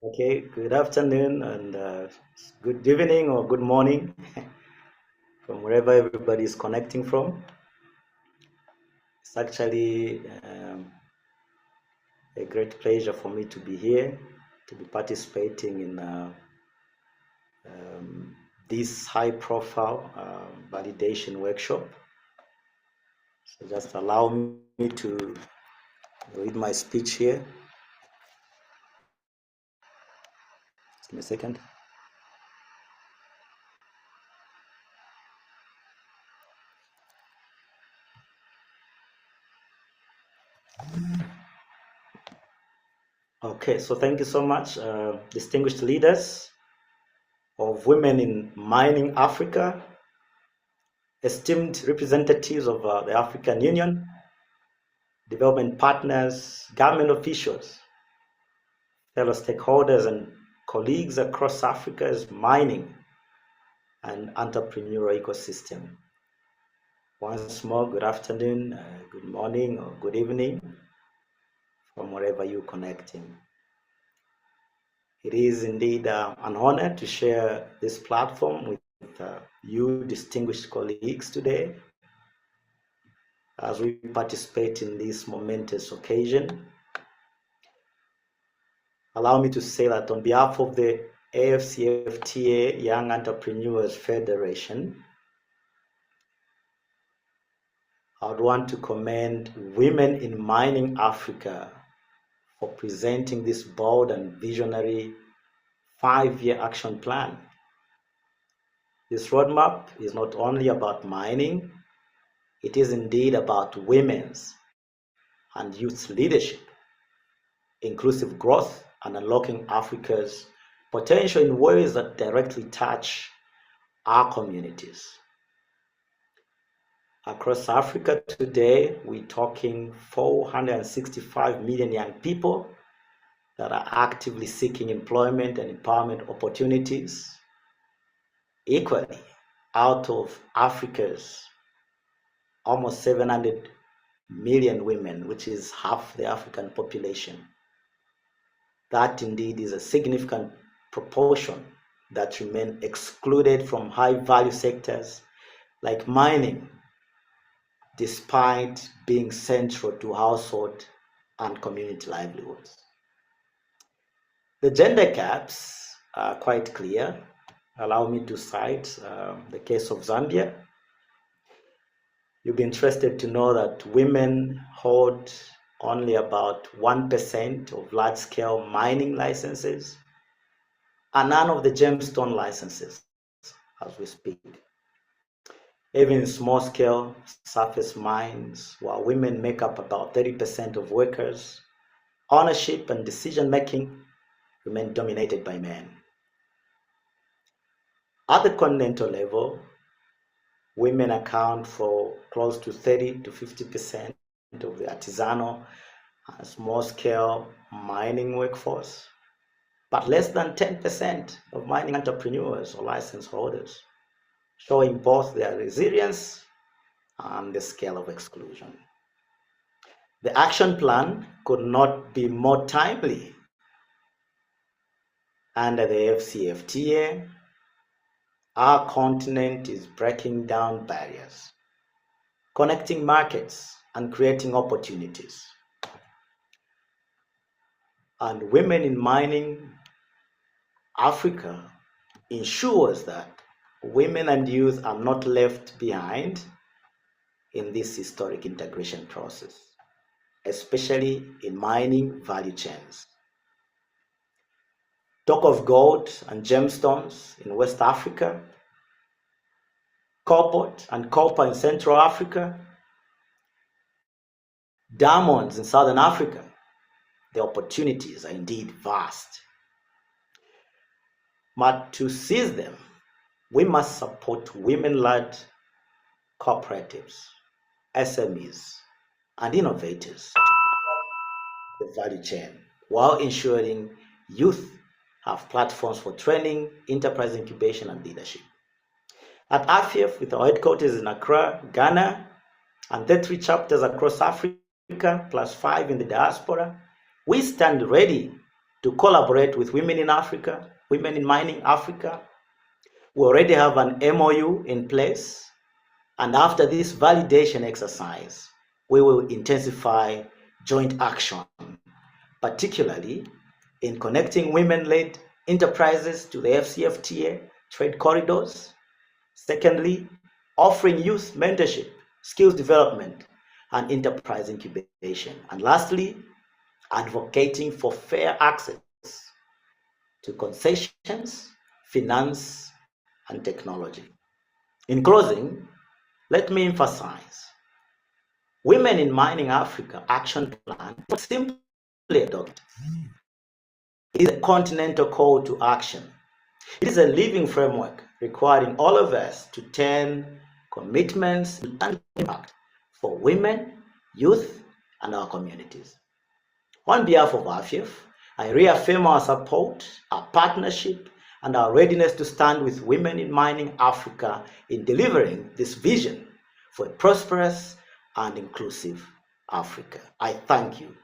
Okay, good afternoon and good evening or good morning from wherever everybody is connecting from. It's actually a great pleasure for me to be here, to be participating in this high profile validation workshop. So just allow me to read my speech here. Give me a second. Okay, so thank you so much, distinguished leaders of women in mining Africa, esteemed representatives of the African Union, development partners, government officials, fellow stakeholders, and colleagues across Africa's mining and entrepreneurial ecosystem. Once more, good afternoon, good morning, or good evening from wherever you're connecting. It is indeed an honor to share this platform with you distinguished colleagues today as we participate in this momentous occasion. Allow me to say that on behalf of the AfCFTA Young Entrepreneurs Federation, I would want to commend Women in Mining Africa for presenting this bold and visionary 5-year action plan. This roadmap is not only about mining, it is indeed about women's and youth leadership, inclusive growth, and unlocking Africa's potential in ways that directly touch our communities. Across Africa today, we're talking 465 million young people that are actively seeking employment and empowerment opportunities. Equally, out of Africa's almost 700 million women, which is half the African population, that indeed is a significant proportion that remain excluded from high-value sectors like mining, despite being central to household and community livelihoods. The gender gaps are quite clear. Allow me to cite the case of Zambia. You'll be interested to know that women hold only about 1% of large-scale mining licenses and none of the gemstone licenses as we speak. Even in small-scale surface mines, while women make up about 30% of workers, ownership and decision-making remain dominated by men. At the continental level, women account for close to 30 to 50% of the artisanal and small-scale mining workforce, but less than 10% of mining entrepreneurs or license holders, showing both their resilience and the scale of exclusion. The action plan could not be more timely. Under the AfCFTA, our continent is breaking down barriers, connecting markets, and creating opportunities. And Women in Mining Africa ensures that women and youth are not left behind in this historic integration process, especially in mining value chains. Talk of gold and gemstones in West Africa, cobalt and copper in Central Africa, diamonds in Southern Africa. The opportunities are indeed vast. But to seize them, we must support women-led cooperatives, SMEs, and innovators the value chain, while ensuring youth have platforms for training, enterprise incubation, and leadership. At AfCFTA, with our headquarters in Accra, Ghana, and 33 chapters across Africa, plus 5 in the diaspora, we stand ready to collaborate with Women in Africa, Women in Mining Africa. We already have an MOU in place, and after this validation exercise, we will intensify joint action, particularly in connecting women-led enterprises to the AfCFTA trade corridors. Secondly, offering youth mentorship, skills development, and enterprise incubation. And lastly, advocating for fair access to concessions, finance, and technology. In closing, let me emphasize, Women in Mining Africa Action Plan was simply adopted. It is a continental call to action. It is a living framework requiring all of us to turn commitments and impact for women, youth, and our communities. On behalf of AfCFTA, I reaffirm our support, our partnership, and our readiness to stand with Women in Mining Africa in delivering this vision for a prosperous and inclusive Africa. I thank you.